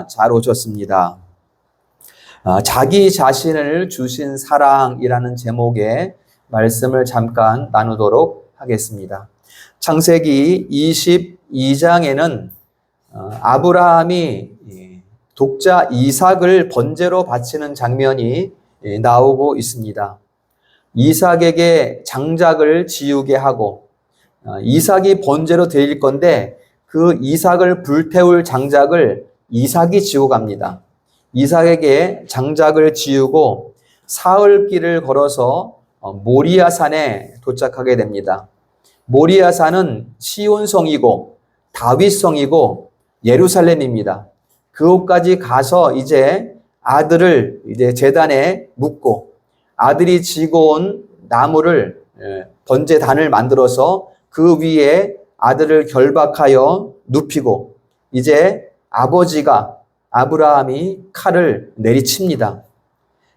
잘 오셨습니다. 자기 자신을 주신 사랑이라는 제목의 말씀을 잠깐 나누도록 하겠습니다. 창세기 22장에는 아브라함이 독자 이삭을 번제로 바치는 장면이 나오고 있습니다. 이삭에게 장작을 지우게 하고 이삭이 번제로 드릴 건데 그 이삭을 불태울 장작을 이삭이 지고 갑니다. 이삭에게 장작을 지우고 사흘길을 걸어서 모리아산에 도착하게 됩니다. 모리아산은 시온성이고 다윗성이고 예루살렘입니다. 그곳까지 가서 이제 아들을 제단에 묻고 아들이 지고 온 나무를 번제단을 만들어서 그 위에 아들을 결박하여 눕히고 이제 아버지가 아브라함이 칼을 내리칩니다.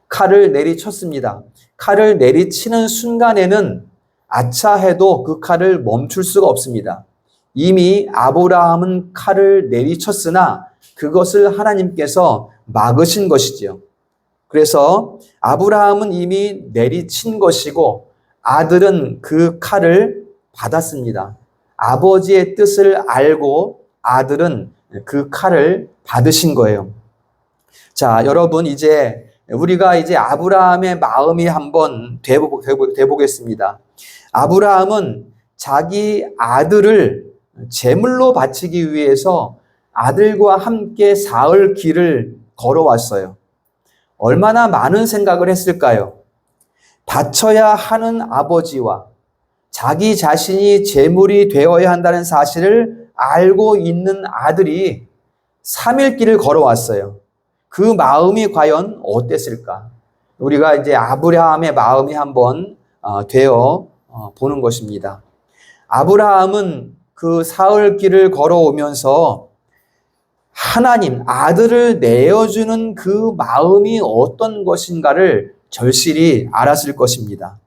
칼을 내리쳤습니다. 칼을 내리치는 순간에는 아차 해도 그 칼을 멈출 수가 없습니다. 이미 아브라함은 칼을 내리쳤으나 그것을 하나님께서 막으신 것이지요. 그래서 아브라함은 이미 내리친 것이고 아들은 그 칼을 받았습니다. 아버지의 뜻을 알고 아들은 그 칼을 받으신 거예요. 자, 여러분 우리가 아브라함의 마음이 한번 돼보겠습니다. 아브라함은 자기 아들을 제물로 바치기 위해서 아들과 함께 사흘 길을 걸어왔어요. 얼마나 많은 생각을 했을까요? 바쳐야 하는 아버지와 자기 자신이 제물이 되어야 한다는 사실을 알고 있는 아들이 3일 길을 걸어왔어요. 그 마음이 과연 어땠을까? 우리가 아브라함의 마음이 한번 되어 보는 것입니다. 아브라함은 그 사흘 길을 걸어오면서 하나님, 아들을 내어주는 그 마음이 어떤 것인가를 절실히 알았을 것입니다.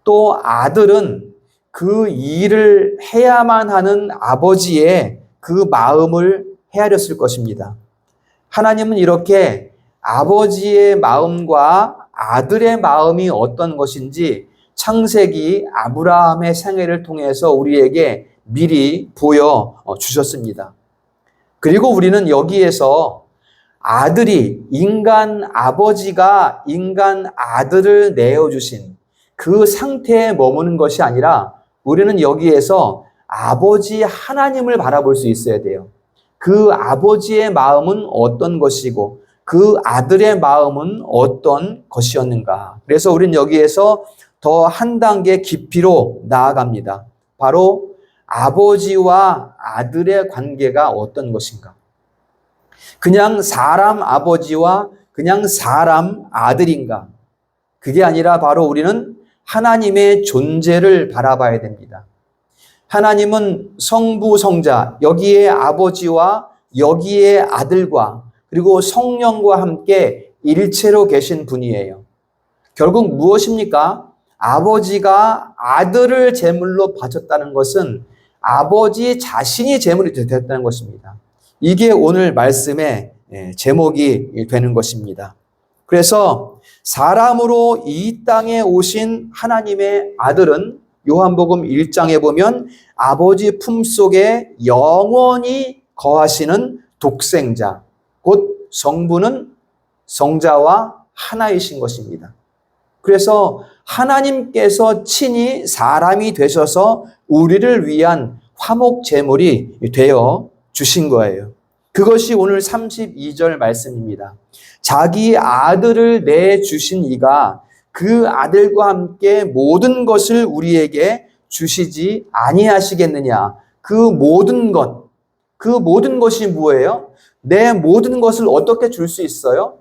또 아들은 그 일을 해야만 하는 아버지의 그 마음을 헤아렸을 것입니다. 하나님은 이렇게 아버지의 마음과 아들의 마음이 어떤 것인지 창세기 아브라함의 생애를 통해서 우리에게 미리 보여주셨습니다. 그리고 우리는 여기에서 아들이 인간 아버지가 인간 아들을 내어주신 그 상태에 머무는 것이 아니라 우리는 여기에서 아버지 하나님을 바라볼 수 있어야 돼요. 그 아버지의 마음은 어떤 것이고 그 아들의 마음은 어떤 것이었는가. 그래서 우리는 여기에서 더 한 단계 깊이로 나아갑니다. 바로 아버지와 아들의 관계가 어떤 것인가. 그냥 사람 아버지와 그냥 사람 아들인가. 그게 아니라 바로 우리는 하나님의 존재를 바라봐야 됩니다. 하나님은 성부, 성자, 여기에 아버지와 여기에 아들과 그리고 성령과 함께 일체로 계신 분이에요. 결국 무엇입니까? 아버지가 아들을 제물로 바쳤다는 것은 아버지 자신이 제물이 되었다는 것입니다. 이게 오늘 말씀의 제목이 되는 것입니다. 그래서 사람으로 이 땅에 오신 하나님의 아들은 요한복음 1장에 보면 아버지 품속에 영원히 거하시는 독생자, 곧 성부는 성자와 하나이신 것입니다. 그래서 하나님께서 친히 사람이 되셔서 우리를 위한 화목 제물이 되어 주신 거예요. 그것이 오늘 32절 말씀입니다. 자기 아들을 내주신 이가 그 아들과 함께 모든 것을 우리에게 주시지 아니하시겠느냐. 그 모든 것이 뭐예요? 내 모든 것을 어떻게 줄 수 있어요?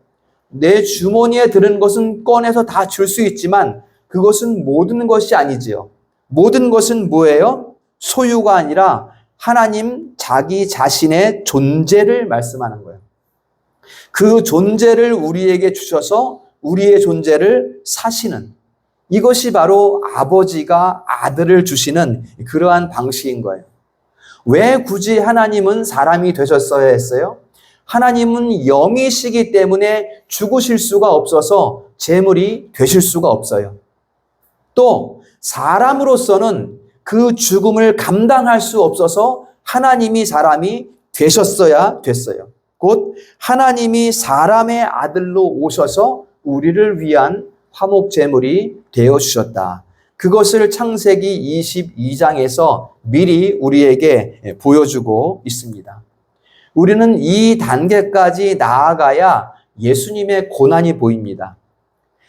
내 주머니에 드는 것은 꺼내서 다 줄 수 있지만 그것은 모든 것이 아니지요. 모든 것은 뭐예요? 소유가 아니라 하나님 자기 자신의 존재를 말씀하는 거예요. 그 존재를 우리에게 주셔서 우리의 존재를 사시는, 이것이 바로 아버지가 아들을 주시는 그러한 방식인 거예요. 왜 굳이 하나님은 사람이 되셨어야 했어요? 하나님은 영이시기 때문에 죽으실 수가 없어서 제물이 되실 수가 없어요. 또 사람으로서는 그 죽음을 감당할 수 없어서 하나님이 사람이 되셨어야 됐어요. 곧 하나님이 사람의 아들로 오셔서 우리를 위한 화목 제물이 되어 주셨다. 그것을 창세기 22장에서 미리 우리에게 보여주고 있습니다. 우리는 이 단계까지 나아가야 예수님의 고난이 보입니다.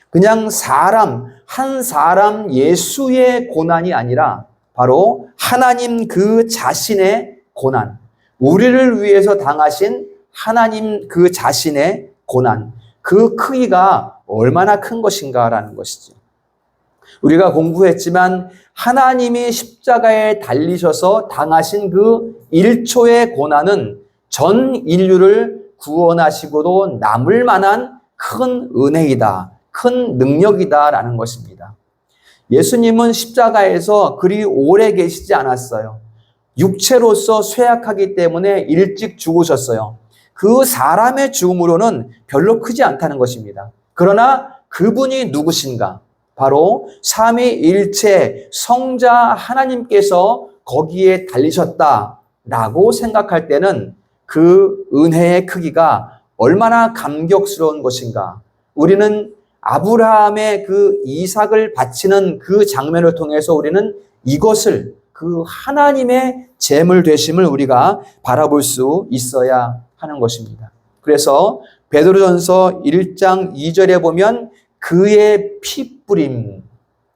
그냥 한 사람 예수의 고난이 아니라 바로 하나님 그 자신의 고난, 우리를 위해서 당하신 하나님 그 자신의 고난, 그 크기가 얼마나 큰 것인가라는 것이죠. 우리가 공부했지만 하나님이 십자가에 달리셔서 당하신 그 1초의 고난은 전 인류를 구원하시고도 남을 만한 큰 은혜이다, 큰 능력이다라는 것입니다. 예수님은 십자가에서 그리 오래 계시지 않았어요. 육체로서 쇠약하기 때문에 일찍 죽으셨어요. 그 사람의 죽음으로는 별로 크지 않다는 것입니다. 그러나 그분이 누구신가? 바로 삼위일체 성자 하나님께서 거기에 달리셨다라고 생각할 때는 그 은혜의 크기가 얼마나 감격스러운 것인가. 우리는 아브라함의 그 이삭을 바치는 그 장면을 통해서 우리는 이것을 그 하나님의 제물 되심을 우리가 바라볼 수 있어야 하는 것입니다. 그래서 베드로전서 1장 2절에 보면 그의 피뿌림,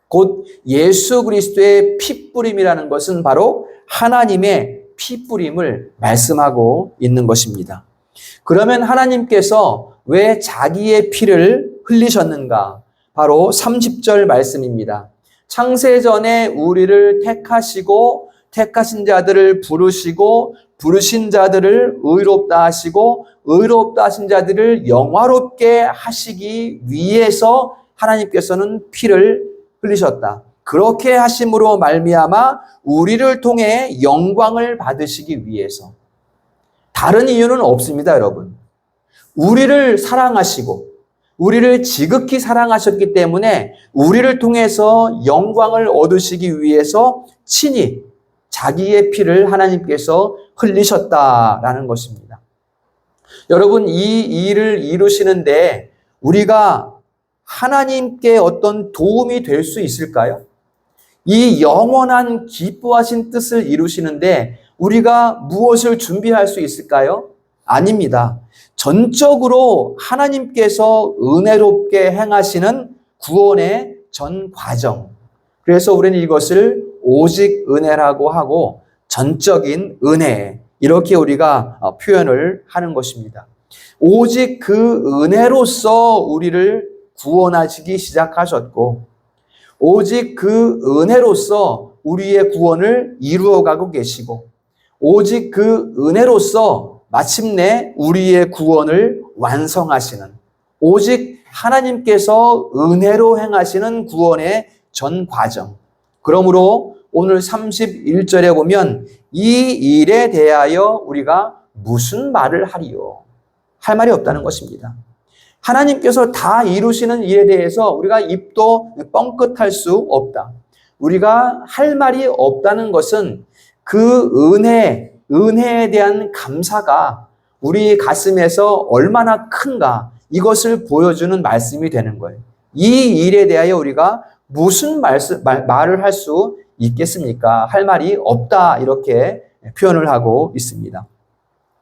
곧 예수 그리스도의 피뿌림이라는 것은 바로 하나님의 피뿌림을 말씀하고 있는 것입니다. 그러면 하나님께서 왜 자기의 피를 흘리셨는가? 바로 30절 말씀입니다. 창세전에 우리를 택하시고 택하신 자들을 부르시고 부르신 자들을 의롭다 하시고 의롭다 하신 자들을 영화롭게 하시기 위해서 하나님께서는 피를 흘리셨다. 그렇게 하심으로 말미암아 우리를 통해 영광을 받으시기 위해서. 다른 이유는 없습니다, 여러분. 우리를 사랑하시고 우리를 지극히 사랑하셨기 때문에 우리를 통해서 영광을 얻으시기 위해서 친히 자기의 피를 하나님께서 흘리셨다라는 것입니다. 여러분, 이 일을 이루시는데 우리가 하나님께 어떤 도움이 될 수 있을까요? 이 영원한 기뻐하신 뜻을 이루시는데 우리가 무엇을 준비할 수 있을까요? 아닙니다. 전적으로 하나님께서 은혜롭게 행하시는 구원의 전 과정. 그래서 우리는 이것을 오직 은혜라고 하고 전적인 은혜, 이렇게 우리가 표현을 하는 것입니다. 오직 그 은혜로서 우리를 구원하시기 시작하셨고 오직 그 은혜로서 우리의 구원을 이루어가고 계시고 오직 그 은혜로서 마침내 우리의 구원을 완성하시는, 오직 하나님께서 은혜로 행하시는 구원의 전 과정. 그러므로 오늘 31절에 보면 이 일에 대하여 우리가 무슨 말을 하리요? 할 말이 없다는 것입니다. 하나님께서 다 이루시는 일에 대해서 우리가 입도 뻥끗할 수 없다. 우리가 할 말이 없다는 것은 그 은혜에 대한 감사가 우리 가슴에서 얼마나 큰가, 이것을 보여주는 말씀이 되는 거예요. 이 일에 대하여 우리가 무슨 말을 할 수 있겠습니까? 할 말이 없다, 이렇게 표현을 하고 있습니다.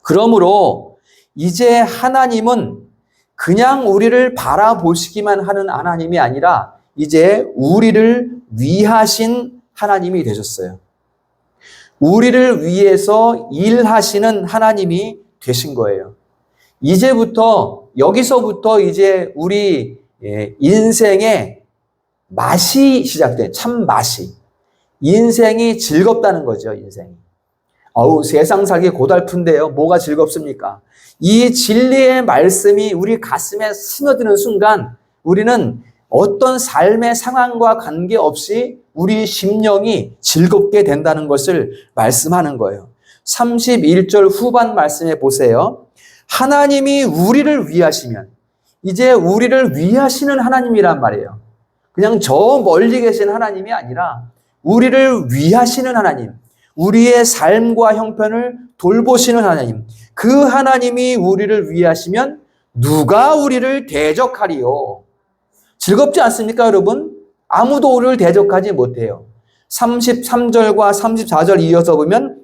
그러므로 이제 하나님은 그냥 우리를 바라보시기만 하는 하나님이 아니라 이제 우리를 위하신 하나님이 되셨어요. 우리를 위해서 일하시는 하나님이 되신 거예요. 여기서부터 이제 우리 인생의 맛이 시작돼. 참 맛이. 인생이 즐겁다는 거죠, 인생이. 세상 살기 고달픈데요. 뭐가 즐겁습니까? 이 진리의 말씀이 우리 가슴에 스며드는 순간 우리는 어떤 삶의 상황과 관계없이 우리 심령이 즐겁게 된다는 것을 말씀하는 거예요. 31절 후반 말씀에 보세요. 하나님이 우리를 위하시면 이제 우리를 위하시는 하나님이란 말이에요. 그냥 저 멀리 계신 하나님이 아니라 우리를 위하시는 하나님, 우리의 삶과 형편을 돌보시는 하나님, 그 하나님이 우리를 위하시면 누가 우리를 대적하리요? 즐겁지 않습니까, 여러분? 아무도 우리를 대적하지 못해요. 33절과 34절 이어서 보면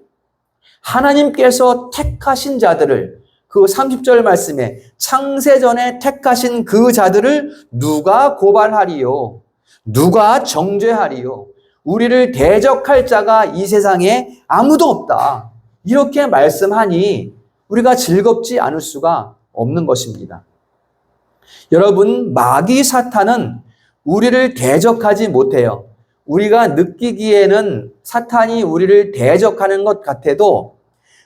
하나님께서 택하신 자들을, 그 30절 말씀에 창세전에 택하신 그 자들을 누가 고발하리요? 누가 정죄하리요? 우리를 대적할 자가 이 세상에 아무도 없다. 이렇게 말씀하니 우리가 즐겁지 않을 수가 없는 것입니다. 여러분, 마귀 사탄은 우리를 대적하지 못해요. 우리가 느끼기에는 사탄이 우리를 대적하는 것 같아도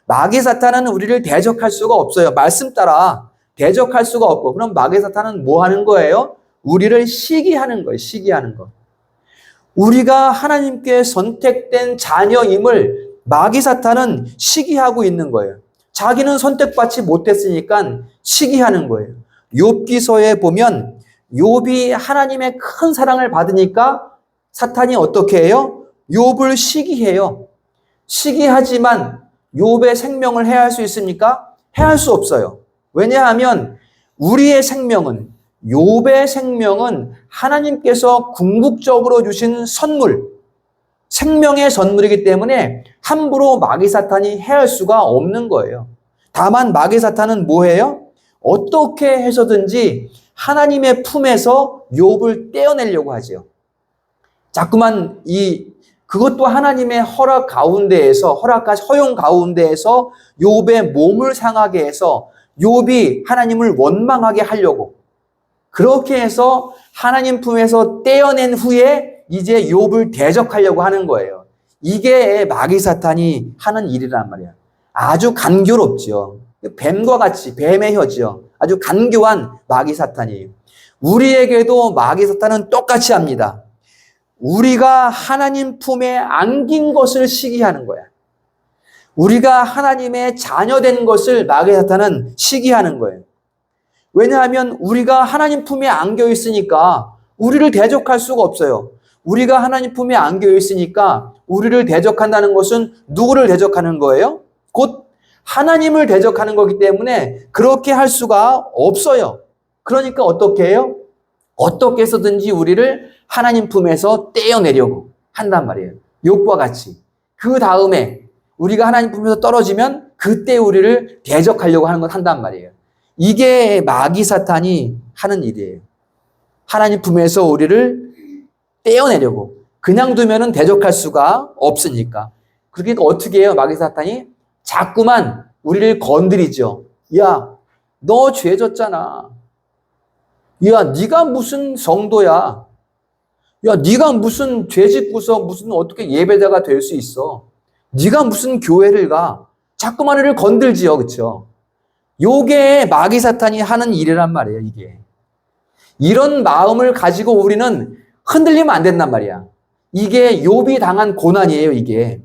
마귀 사탄은 우리를 대적할 수가 없어요. 말씀 따라 대적할 수가 없고, 그럼 마귀 사탄은 뭐 하는 거예요? 우리를 시기하는 거예요. 시기하는 거. 우리가 하나님께 선택된 자녀임을 마귀 사탄은 시기하고 있는 거예요. 자기는 선택받지 못했으니까 시기하는 거예요. 욥기서에 보면 욥이 하나님의 큰 사랑을 받으니까 사탄이 어떻게 해요? 욥을 시기해요. 시기하지만 욥의 생명을 해할 수 있습니까? 해할 수 없어요. 왜냐하면 우리의 생명은, 욥의 생명은 하나님께서 궁극적으로 주신 선물, 생명의 선물이기 때문에 함부로 마귀 사탄이 해할 수가 없는 거예요. 다만 마귀 사탄은 뭐예요? 어떻게 해서든지 하나님의 품에서 욥을 떼어내려고 하죠. 자꾸만 그것도 하나님의 허락 가운데에서, 허용 가운데에서 욥의 몸을 상하게 해서 욥이 하나님을 원망하게 하려고, 그렇게 해서 하나님 품에서 떼어낸 후에 이제 욥을 대적하려고 하는 거예요. 이게 마귀 사탄이 하는 일이란 말이야. 아주 간교롭죠. 뱀과 같이, 뱀의 혀죠. 아주 간교한 마귀 사탄이에요. 우리에게도 마귀 사탄은 똑같이 합니다. 우리가 하나님 품에 안긴 것을 시기하는 거야. 우리가 하나님의 자녀된 것을 마귀 사탄은 시기하는 거예요. 왜냐하면 우리가 하나님 품에 안겨 있으니까 우리를 대적할 수가 없어요. 우리가 하나님 품에 안겨 있으니까 우리를 대적한다는 것은 누구를 대적하는 거예요? 곧 하나님을 대적하는 거기 때문에 그렇게 할 수가 없어요. 그러니까 어떻게 해요? 어떻게 해서든지 우리를 하나님 품에서 떼어내려고 한단 말이에요. 욥과 같이. 그 다음에 우리가 하나님 품에서 떨어지면 그때 우리를 대적하려고 하는 걸 한단 말이에요. 이게 마귀 사탄이 하는 일이에요. 하나님 품에서 우리를 떼어내려고. 그냥 두면은 대적할 수가 없으니까. 그러니까 어떻게 해요? 마귀 사탄이 자꾸만 우리를 건드리죠. 야, 너 죄 졌잖아. 야, 네가 무슨 성도야? 야, 네가 무슨 죄 짓고서 무슨 어떻게 예배자가 될 수 있어? 네가 무슨 교회를 가? 자꾸만 우리를 건들지요, 그렇죠? 요게 마귀 사탄이 하는 일이란 말이에요, 이게. 이런 마음을 가지고 우리는 흔들리면 안 된단 말이야. 이게 욥이 당한 고난이에요, 이게.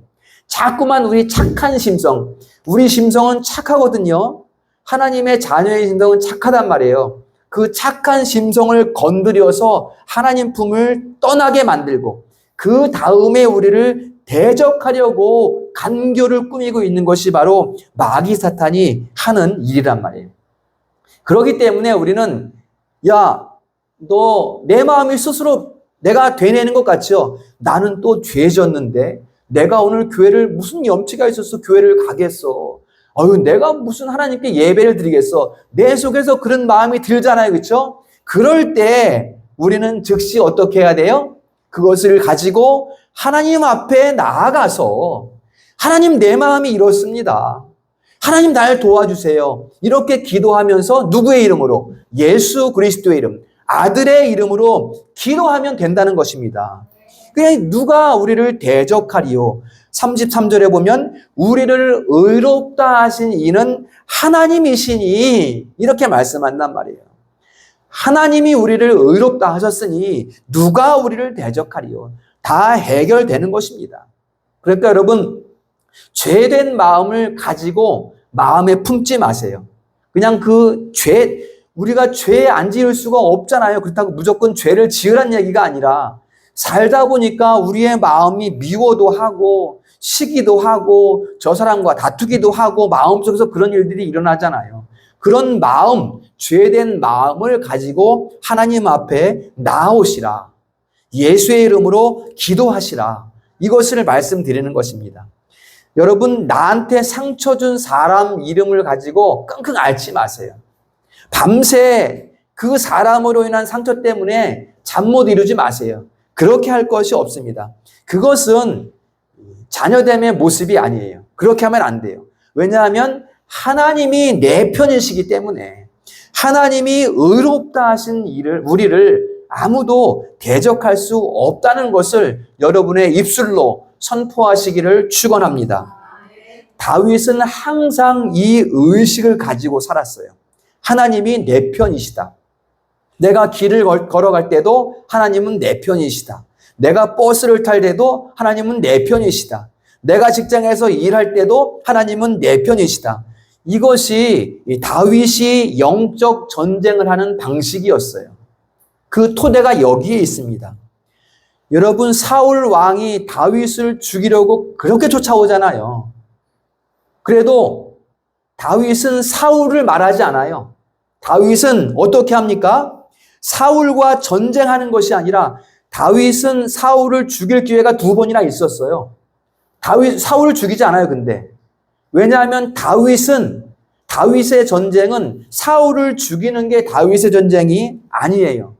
자꾸만 우리 착한 심성, 우리 심성은 착하거든요. 하나님의 자녀의 심성은 착하단 말이에요. 그 착한 심성을 건드려서 하나님 품을 떠나게 만들고 그 다음에 우리를 대적하려고 간교를 꾸미고 있는 것이 바로 마귀 사탄이 하는 일이란 말이에요. 그렇기 때문에 우리는 야, 너 내 마음이 스스로 내가 되뇌는 것 같죠? 나는 또 죄 졌는데 내가 오늘 교회를 무슨 염치가 있어서 교회를 가겠어. 내가 무슨 하나님께 예배를 드리겠어. 내 속에서 그런 마음이 들잖아요. 그렇죠? 그럴 때 우리는 즉시 어떻게 해야 돼요? 그것을 가지고 하나님 앞에 나아가서 하나님 내 마음이 이렇습니다. 하나님 날 도와주세요. 이렇게 기도하면서 누구의 이름으로? 예수 그리스도의 이름, 아들의 이름으로 기도하면 된다는 것입니다. 그냥 누가 우리를 대적하리요? 33절에 보면 우리를 의롭다 하신 이는 하나님이시니 이렇게 말씀한단 말이에요. 하나님이 우리를 의롭다 하셨으니 누가 우리를 대적하리요? 다 해결되는 것입니다. 그러니까 여러분, 죄된 마음을 가지고 마음에 품지 마세요. 그냥 우리가 죄 안 지을 수가 없잖아요. 그렇다고 무조건 죄를 지으란 얘기가 아니라 살다 보니까 우리의 마음이 미워도 하고 시기도 하고 저 사람과 다투기도 하고 마음속에서 그런 일들이 일어나잖아요. 그런 마음, 죄된 마음을 가지고 하나님 앞에 나아오시라. 예수의 이름으로 기도하시라. 이것을 말씀드리는 것입니다. 여러분, 나한테 상처 준 사람 이름을 가지고 끙끙 앓지 마세요. 밤새 그 사람으로 인한 상처 때문에 잠 못 이루지 마세요. 그렇게 할 것이 없습니다. 그것은 자녀됨의 모습이 아니에요. 그렇게 하면 안 돼요. 왜냐하면 하나님이 내 편이시기 때문에 하나님이 의롭다 하신 우리를 아무도 대적할 수 없다는 것을 여러분의 입술로 선포하시기를 축원합니다. 다윗은 항상 이 의식을 가지고 살았어요. 하나님이 내 편이시다. 내가 길을 걸어갈 때도 하나님은 내 편이시다. 내가 버스를 탈 때도 하나님은 내 편이시다. 내가 직장에서 일할 때도 하나님은 내 편이시다. 이것이 다윗이 영적 전쟁을 하는 방식이었어요. 그 토대가 여기에 있습니다. 여러분, 사울 왕이 다윗을 죽이려고 그렇게 쫓아오잖아요. 그래도 다윗은 사울을 말하지 않아요. 다윗은 어떻게 합니까? 사울과 전쟁하는 것이 아니라 다윗은 사울을 죽일 기회가 2번이나 있었어요. 사울을 죽이지 않아요, 근데. 왜냐하면 다윗의 전쟁은 사울을 죽이는 게 다윗의 전쟁이 아니에요.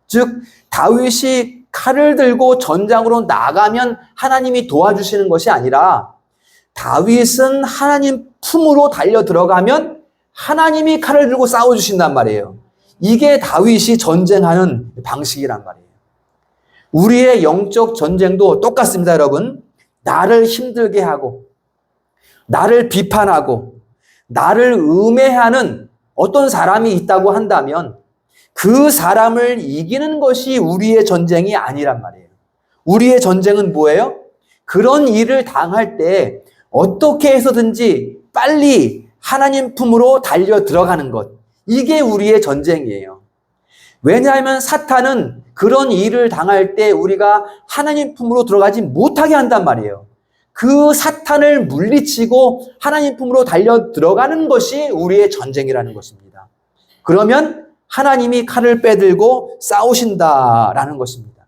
즉, 다윗이 칼을 들고 전장으로 나가면 하나님이 도와주시는 것이 아니라 다윗은 하나님 품으로 달려 들어가면 하나님이 칼을 들고 싸워주신단 말이에요. 이게 다윗이 전쟁하는 방식이란 말이에요. 우리의 영적 전쟁도 똑같습니다, 여러분. 나를 힘들게 하고 나를 비판하고 나를 음해하는 어떤 사람이 있다고 한다면 그 사람을 이기는 것이 우리의 전쟁이 아니란 말이에요. 우리의 전쟁은 뭐예요? 그런 일을 당할 때 어떻게 해서든지 빨리 하나님 품으로 달려 들어가는 것. 이게 우리의 전쟁이에요. 왜냐하면 사탄은 그런 일을 당할 때 우리가 하나님 품으로 들어가지 못하게 한단 말이에요. 그 사탄을 물리치고 하나님 품으로 달려 들어가는 것이 우리의 전쟁이라는 것입니다. 그러면 하나님이 칼을 빼들고 싸우신다라는 것입니다.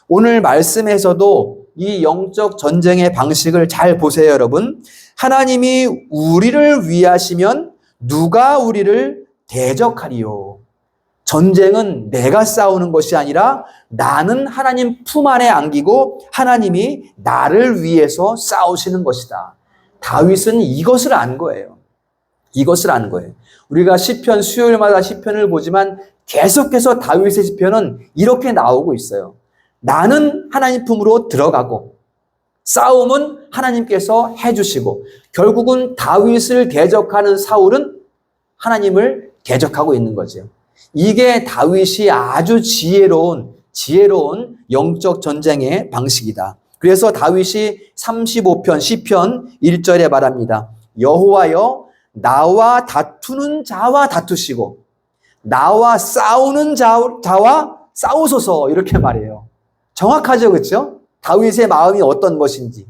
오늘 말씀에서도 이 영적 전쟁의 방식을 잘 보세요, 여러분. 하나님이 우리를 위하시면 누가 우리를 대적하리요? 전쟁은 내가 싸우는 것이 아니라 나는 하나님 품 안에 안기고 하나님이 나를 위해서 싸우시는 것이다. 다윗은 이것을 안 거예요. 이것을 아는 거예요. 우리가 시편 수요일마다 시편을 보지만 계속해서 다윗의 시편은 이렇게 나오고 있어요. 나는 하나님 품으로 들어가고 싸움은 하나님께서 해주시고 결국은 다윗을 대적하는 사울은 하나님을 대적하고 있는 거죠. 이게 다윗이 아주 지혜로운 영적 전쟁의 방식이다. 그래서 다윗이 35편 시편 1절에 말합니다. 여호와여 나와 다투는 자와 다투시고 나와 싸우는 자와 싸우소서 이렇게 말해요. 정확하죠, 그렇죠? 다윗의 마음이 어떤 것인지.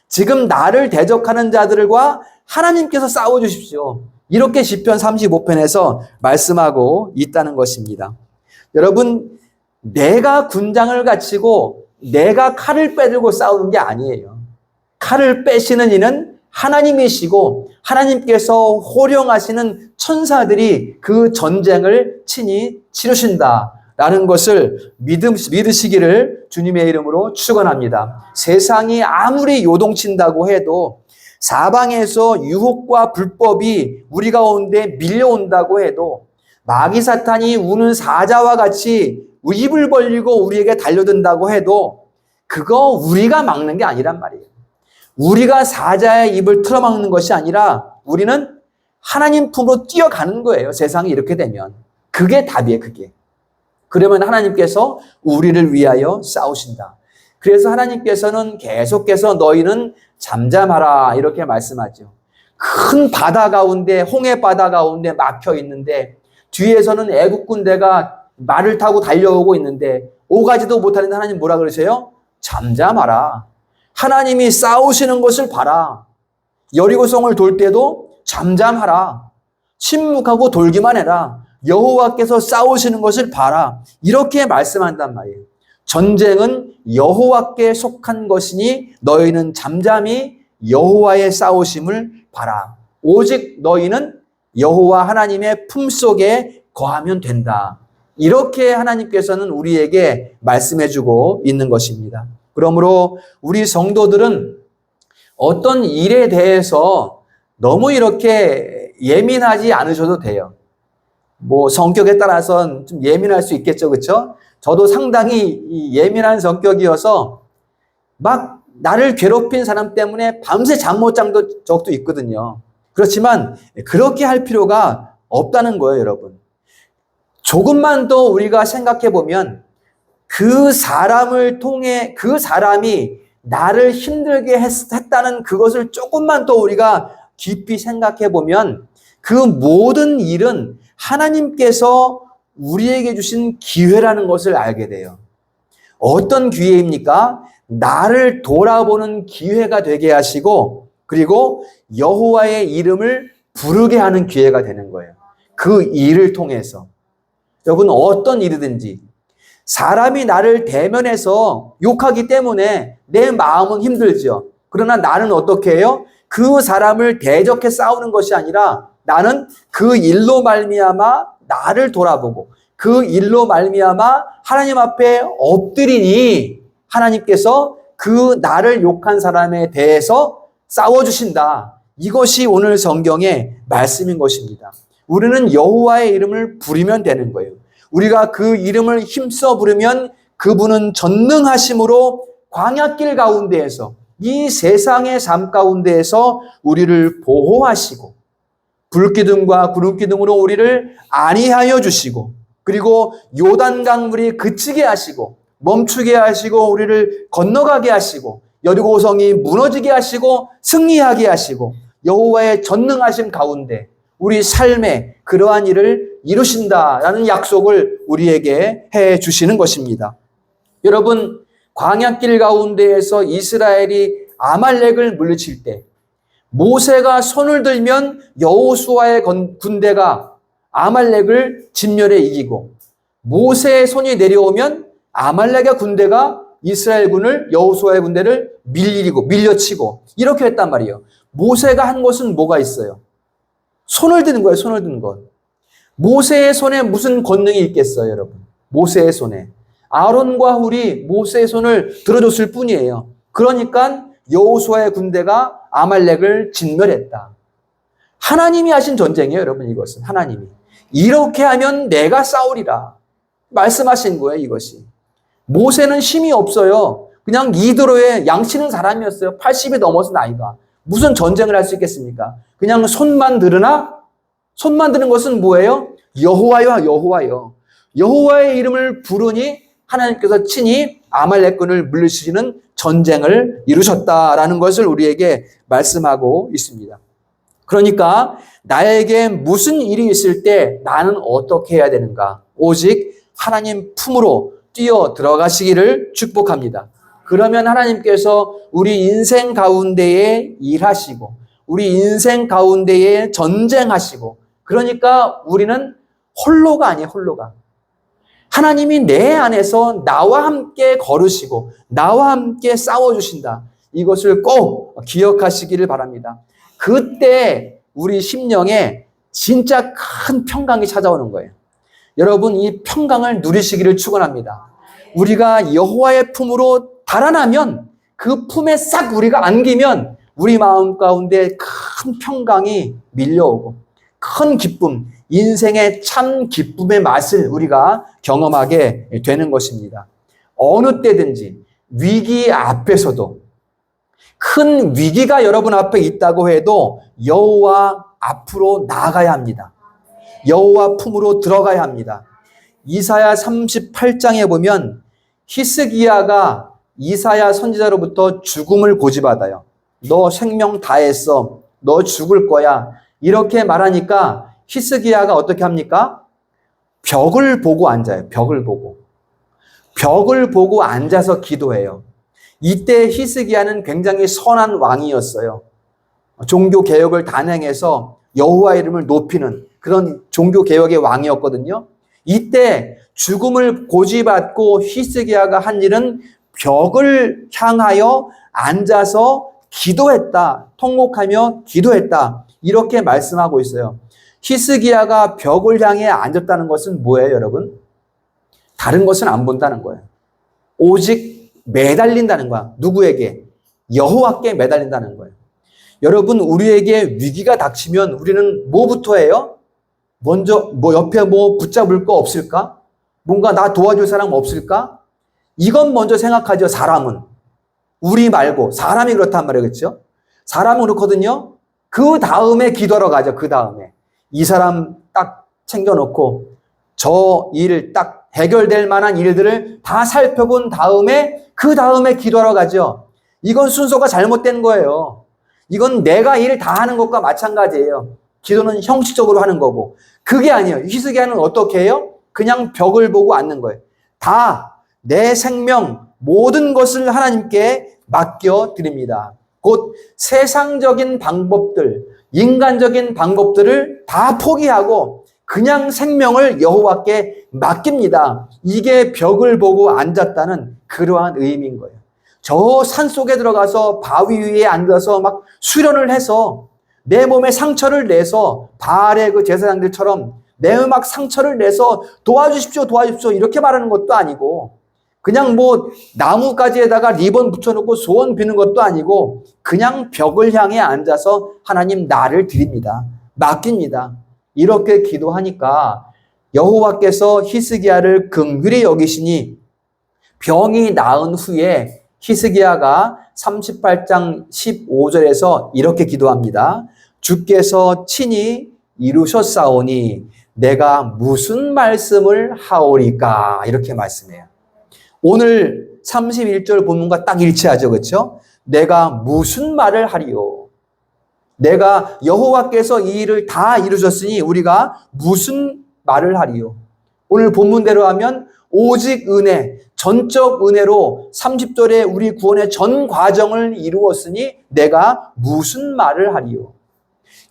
지금 나를 대적하는 자들과 하나님께서 싸워주십시오. 이렇게 시편 35편에서 말씀하고 있다는 것입니다. 여러분, 내가 군장을 갖추고 내가 칼을 빼들고 싸우는 게 아니에요. 칼을 빼시는 이는 하나님이시고 하나님께서 호령하시는 천사들이 그 전쟁을 친히 치르신다라는 것을 믿으시기를 주님의 이름으로 축원합니다. 세상이 아무리 요동친다고 해도 사방에서 유혹과 불법이 우리 가운데 밀려온다고 해도 마귀 사탄이 우는 사자와 같이 입을 벌리고 우리에게 달려든다고 해도 그거 우리가 막는 게 아니란 말이에요. 우리가 사자의 입을 틀어막는 것이 아니라 우리는 하나님 품으로 뛰어가는 거예요. 세상이 이렇게 되면. 그게 답이에요, 그게. 그러면 하나님께서 우리를 위하여 싸우신다. 그래서 하나님께서는 계속해서 너희는 잠잠하라 이렇게 말씀하죠. 큰 바다 가운데, 홍해 바다 가운데 막혀 있는데 뒤에서는 애국 군대가 말을 타고 달려오고 있는데 오가지도 못하는 하나님 뭐라 그러세요? 잠잠하라. 하나님이 싸우시는 것을 봐라. 여리고성을 돌 때도 잠잠하라. 침묵하고 돌기만 해라. 여호와께서 싸우시는 것을 봐라. 이렇게 말씀한단 말이에요. 전쟁은 여호와께 속한 것이니 너희는 잠잠히 여호와의 싸우심을 봐라. 오직 너희는 여호와 하나님의 품속에 거하면 된다. 이렇게 하나님께서는 우리에게 말씀해주고 있는 것입니다. 그러므로 우리 성도들은 어떤 일에 대해서 너무 이렇게 예민하지 않으셔도 돼요. 뭐 성격에 따라서는 좀 예민할 수 있겠죠, 그렇죠? 저도 상당히 예민한 성격이어서 막 나를 괴롭힌 사람 때문에 밤새 잠 못 잔 적도 있거든요. 그렇지만 그렇게 할 필요가 없다는 거예요, 여러분. 조금만 더 우리가 생각해 보면 그 사람을 통해 그 사람이 나를 힘들게 했다는 그것을 조금만 더 우리가 깊이 생각해 보면 그 모든 일은 하나님께서 우리에게 주신 기회라는 것을 알게 돼요. 어떤 기회입니까? 나를 돌아보는 기회가 되게 하시고 그리고 여호와의 이름을 부르게 하는 기회가 되는 거예요. 그 일을 통해서. 여러분 어떤 일이든지 사람이 나를 대면해서 욕하기 때문에 내 마음은 힘들죠. 그러나 나는 어떻게 해요? 그 사람을 대적해 싸우는 것이 아니라 나는 그 일로 말미암아 나를 돌아보고 그 일로 말미암아 하나님 앞에 엎드리니 하나님께서 그 나를 욕한 사람에 대해서 싸워주신다. 이것이 오늘 성경의 말씀인 것입니다. 우리는 여호와의 이름을 부르면 되는 거예요. 우리가 그 이름을 힘써 부르면 그분은 전능하심으로 광야길 가운데에서 이 세상의 삶 가운데에서 우리를 보호하시고 불기둥과 구름기둥으로 우리를 안위하여 주시고 그리고 요단강 물이 그치게 하시고 멈추게 하시고 우리를 건너가게 하시고 여리고성이 무너지게 하시고 승리하게 하시고 여호와의 전능하심 가운데 우리 삶에 그러한 일을 이루신다라는 약속을 우리에게 해 주시는 것입니다. 여러분 광야길 가운데에서 이스라엘이 아말렉을 물리칠 때 모세가 손을 들면 여호수아의 군대가 아말렉을 진멸해 이기고 모세의 손이 내려오면 아말렉의 군대가 이스라엘군을 여호수아의 군대를 밀려치고 이렇게 했단 말이에요. 모세가 한 것은 뭐가 있어요? 손을 드는 거예요. 손을 드는 것. 모세의 손에 무슨 권능이 있겠어요, 여러분? 모세의 손에. 아론과 훌이 모세의 손을 들어줬을 뿐이에요. 그러니까 여호수아의 군대가 아말렉을 진멸했다. 하나님이 하신 전쟁이에요, 여러분. 이것은 하나님이. 이렇게 하면 내가 싸우리라. 말씀하신 거예요, 이것이. 모세는 힘이 없어요. 그냥 이드로에 양치는 사람이었어요. 80이 넘어서 나이가. 무슨 전쟁을 할 수 있겠습니까? 그냥 손만 들으나? 손만 드는 것은 뭐예요? 여호와여, 여호와여. 여호와의 이름을 부르니 하나님께서 친히 아말렉군을 물리치시는 전쟁을 이루셨다라는 것을 우리에게 말씀하고 있습니다. 그러니까 나에게 무슨 일이 있을 때 나는 어떻게 해야 되는가? 오직 하나님 품으로 뛰어 들어가시기를 축복합니다. 그러면 하나님께서 우리 인생 가운데에 일하시고 우리 인생 가운데에 전쟁하시고 그러니까 우리는 홀로가 아니에요. 홀로가. 하나님이 내 안에서 나와 함께 걸으시고 나와 함께 싸워주신다. 이것을 꼭 기억하시기를 바랍니다. 그때 우리 심령에 진짜 큰 평강이 찾아오는 거예요. 여러분 이 평강을 누리시기를 축원합니다. 우리가 여호와의 품으로 달아나면 그 품에 싹 우리가 안기면 우리 마음 가운데 큰 평강이 밀려오고 큰 기쁨, 인생의 참 기쁨의 맛을 우리가 경험하게 되는 것입니다. 어느 때든지 위기 앞에서도 큰 위기가 여러분 앞에 있다고 해도 여호와 앞으로 나아가야 합니다. 여호와 품으로 들어가야 합니다. 이사야 38장에 보면 히스기야가 이사야 선지자로부터 죽음을 고지받아요. 너 생명 다했어. 너 죽을 거야. 이렇게 말하니까 히스기야가 어떻게 합니까? 벽을 보고 앉아요. 벽을 보고. 벽을 보고 앉아서 기도해요. 이때 히스기야는 굉장히 선한 왕이었어요. 종교 개혁을 단행해서 여호와 이름을 높이는 그런 종교 개혁의 왕이었거든요. 이때 죽음을 고지받고 히스기야가 한 일은 벽을 향하여 앉아서 기도했다. 통곡하며 기도했다. 이렇게 말씀하고 있어요. 히스기야가 벽을 향해 앉았다는 것은 뭐예요, 여러분? 다른 것은 안 본다는 거예요. 오직 매달린다는 거야. 누구에게? 여호와께 매달린다는 거예요. 여러분, 우리에게 위기가 닥치면 우리는 뭐부터 해요? 먼저 옆에 붙잡을 거 없을까? 뭔가 나 도와줄 사람 없을까? 이건 먼저 생각하죠, 사람은. 우리 말고 사람이 그렇단 말이에요. 그렇죠? 사람은 그렇거든요. 그 다음에 기도하러 가죠. 그 다음에. 이 사람 딱 챙겨놓고 저 일 딱 해결될 만한 일들을 다 살펴본 다음에 그 다음에 기도하러 가죠. 이건 순서가 잘못된 거예요. 이건 내가 일 다 하는 것과 마찬가지예요. 기도는 형식적으로 하는 거고. 그게 아니에요. 히스기야는 어떻게 해요? 그냥 벽을 보고 앉는 거예요. 다 내 생명 모든 것을 하나님께 맡겨드립니다. 곧 세상적인 방법들, 인간적인 방법들을 다 포기하고 그냥 생명을 여호와께 맡깁니다. 이게 벽을 보고 앉았다는 그러한 의미인 거예요. 저 산속에 들어가서 바위 위에 앉아서 막 수련을 해서 내 몸에 상처를 내서 바알의 그 제사장들처럼 내 막 상처를 내서 도와주십시오, 도와주십시오 이렇게 말하는 것도 아니고 그냥 나무가지에다가 리본 붙여놓고 소원 비는 것도 아니고 그냥 벽을 향해 앉아서 하나님 나를 드립니다. 맡깁니다. 이렇게 기도하니까 여호와께서 히스기야를 긍휼히 여기시니 병이 나은 후에 히스기야가 38장 15절에서 이렇게 기도합니다. 주께서 친히 이루셨사오니 내가 무슨 말씀을 하오리까? 이렇게 말씀해요. 오늘 31절 본문과 딱 일치하죠. 그렇죠? 내가 무슨 말을 하리요? 내가 여호와께서 이 일을 다 이루셨으니 우리가 무슨 말을 하리요? 오늘 본문대로 하면 오직 은혜, 전적 은혜로 30절에 우리 구원의 전 과정을 이루었으니 내가 무슨 말을 하리요?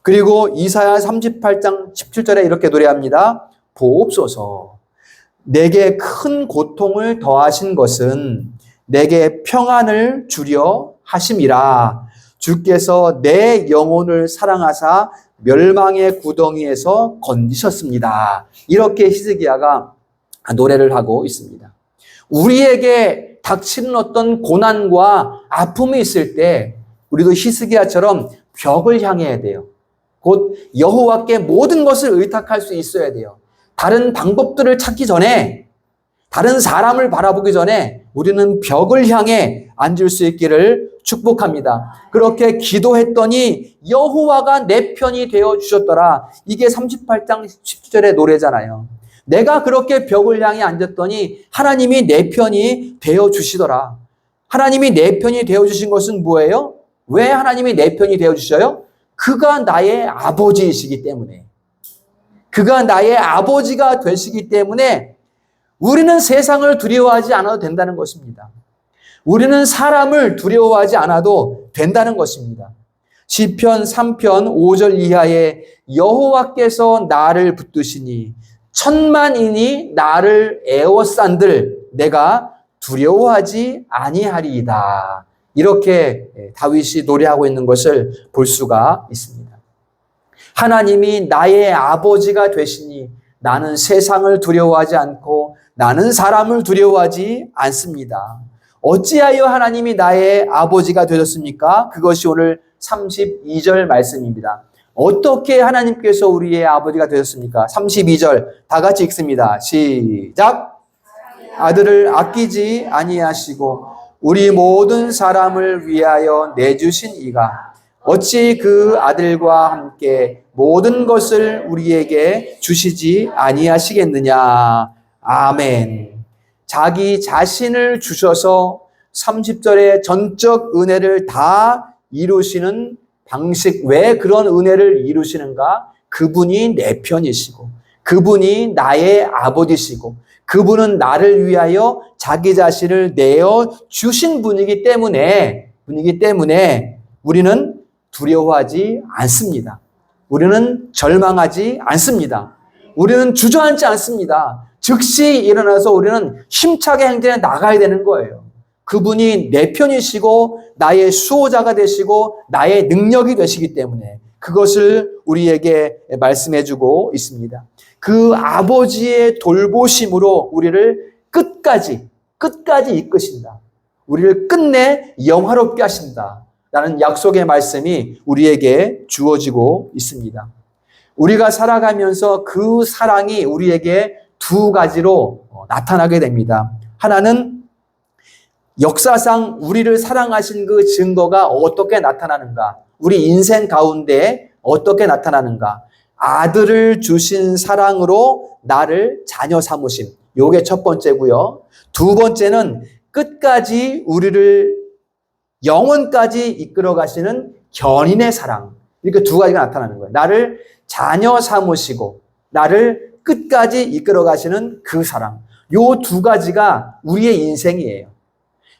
그리고 이사야 38장 17절에 이렇게 노래합니다. 보옵소서. 내게 큰 고통을 더하신 것은 내게 평안을 주려 하심이라. 주께서 내 영혼을 사랑하사 멸망의 구덩이에서 건지셨습니다. 이렇게 히스기야가 노래를 하고 있습니다. 우리에게 닥치는 어떤 고난과 아픔이 있을 때 우리도 히스기야처럼 벽을 향해야 돼요. 곧 여호와께 모든 것을 의탁할 수 있어야 돼요. 다른 방법들을 찾기 전에, 다른 사람을 바라보기 전에 우리는 벽을 향해 앉을 수 있기를 축복합니다. 그렇게 기도했더니 여호와가 내 편이 되어 주셨더라. 이게 38장 17절의 노래잖아요. 내가 그렇게 벽을 향해 앉았더니 하나님이 내 편이 되어 주시더라. 하나님이 내 편이 되어 주신 것은 뭐예요? 왜 하나님이 내 편이 되어 주셔요? 그가 나의 아버지이시기 때문에. 그가 나의 아버지가 되시기 때문에 우리는 세상을 두려워하지 않아도 된다는 것입니다. 우리는 사람을 두려워하지 않아도 된다는 것입니다. 시편 3편 5절 이하에 여호와께서 나를 붙드시니 천만인이 나를 에워싼들 내가 두려워하지 아니하리이다. 이렇게 다윗이 노래하고 있는 것을 볼 수가 있습니다. 하나님이 나의 아버지가 되시니 나는 세상을 두려워하지 않고 나는 사람을 두려워하지 않습니다. 어찌하여 하나님이 나의 아버지가 되셨습니까? 그것이 오늘 32절 말씀입니다. 어떻게 하나님께서 우리의 아버지가 되셨습니까? 32절 다 같이 읽습니다. 시작. 아들을 아끼지 아니하시고 우리 모든 사람을 위하여 내주신 이가 어찌 그 아들과 함께 모든 것을 우리에게 주시지 아니하시겠느냐. 아멘. 자기 자신을 주셔서 30절의 전적 은혜를 다 이루시는 방식, 왜 그런 은혜를 이루시는가? 그분이 내 편이시고, 그분이 나의 아버지시고, 그분은 나를 위하여 자기 자신을 내어 주신 분이기 때문에 우리는 두려워하지 않습니다. 우리는 절망하지 않습니다. 우리는 주저앉지 않습니다. 즉시 일어나서 우리는 힘차게 행진해 나가야 되는 거예요. 그분이 내 편이시고 나의 수호자가 되시고 나의 능력이 되시기 때문에 그것을 우리에게 말씀해 주고 있습니다. 그 아버지의 돌보심으로 우리를 끝까지 이끄신다. 우리를 끝내 영화롭게 하신다. 라는 약속의 말씀이 우리에게 주어지고 있습니다. 우리가 살아가면서 그 사랑이 우리에게 두 가지로 나타나게 됩니다. 하나는 역사상 우리를 사랑하신 그 증거가 어떻게 나타나는가? 우리 인생 가운데 어떻게 나타나는가? 아들을 주신 사랑으로 나를 자녀 삼으심. 요게 첫 번째고요. 두 번째는 끝까지 우리를 영원까지 이끌어 가시는 견인의 사랑. 이렇게 두 가지가 나타나는 거예요. 나를 자녀 삼으시고 나를 끝까지 이끌어 가시는 그 사랑. 요 두 가지가 우리의 인생이에요.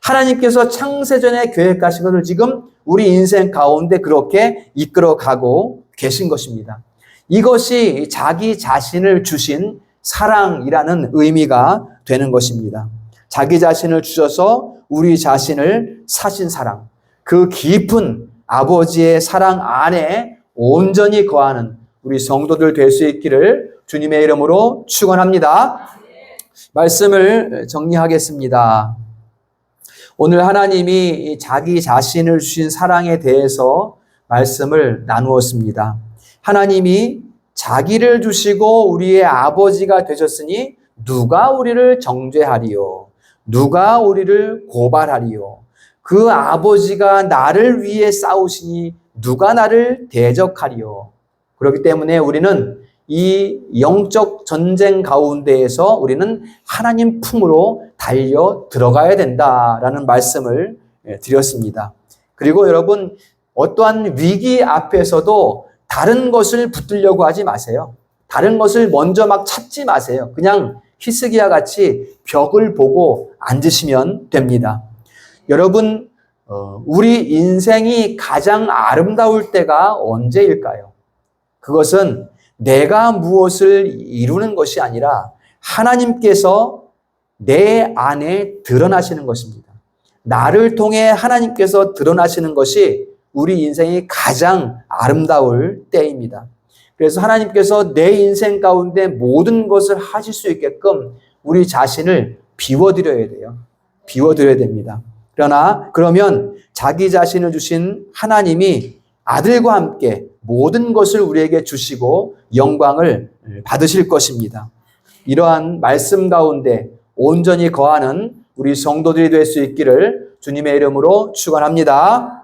하나님께서 창세전에 계획하신 것을 지금 우리 인생 가운데 그렇게 이끌어 가고 계신 것입니다. 이것이 자기 자신을 주신 사랑이라는 의미가 되는 것입니다. 자기 자신을 주셔서 우리 자신을 사신 사랑, 그 깊은 아버지의 사랑 안에 온전히 거하는 우리 성도들 될 수 있기를 주님의 이름으로 축원합니다. 말씀을 정리하겠습니다. 오늘 하나님이 자기 자신을 주신 사랑에 대해서 말씀을 나누었습니다. 하나님이 자기를 주시고 우리의 아버지가 되셨으니 누가 우리를 정죄하리요? 누가 우리를 고발하리요? 그 아버지가 나를 위해 싸우시니 누가 나를 대적하리요? 그렇기 때문에 우리는 이 영적 전쟁 가운데에서 우리는 하나님 품으로 달려 들어가야 된다라는 말씀을 드렸습니다. 그리고 여러분, 어떠한 위기 앞에서도 다른 것을 붙들려고 하지 마세요. 다른 것을 먼저 막 찾지 마세요. 그냥 히스기야 같이 벽을 보고 앉으시면 됩니다. 여러분, 우리 인생이 가장 아름다울 때가 언제일까요? 그것은 내가 무엇을 이루는 것이 아니라 하나님께서 내 안에 드러나시는 것입니다. 나를 통해 하나님께서 드러나시는 것이 우리 인생이 가장 아름다울 때입니다. 그래서 하나님께서 내 인생 가운데 모든 것을 하실 수 있게끔 우리 자신을 비워드려야 돼요. 비워드려야 됩니다. 그러면 자기 자신을 주신 하나님이 아들과 함께 모든 것을 우리에게 주시고 영광을 받으실 것입니다. 이러한 말씀 가운데 온전히 거하는 우리 성도들이 될 수 있기를 주님의 이름으로 축원합니다.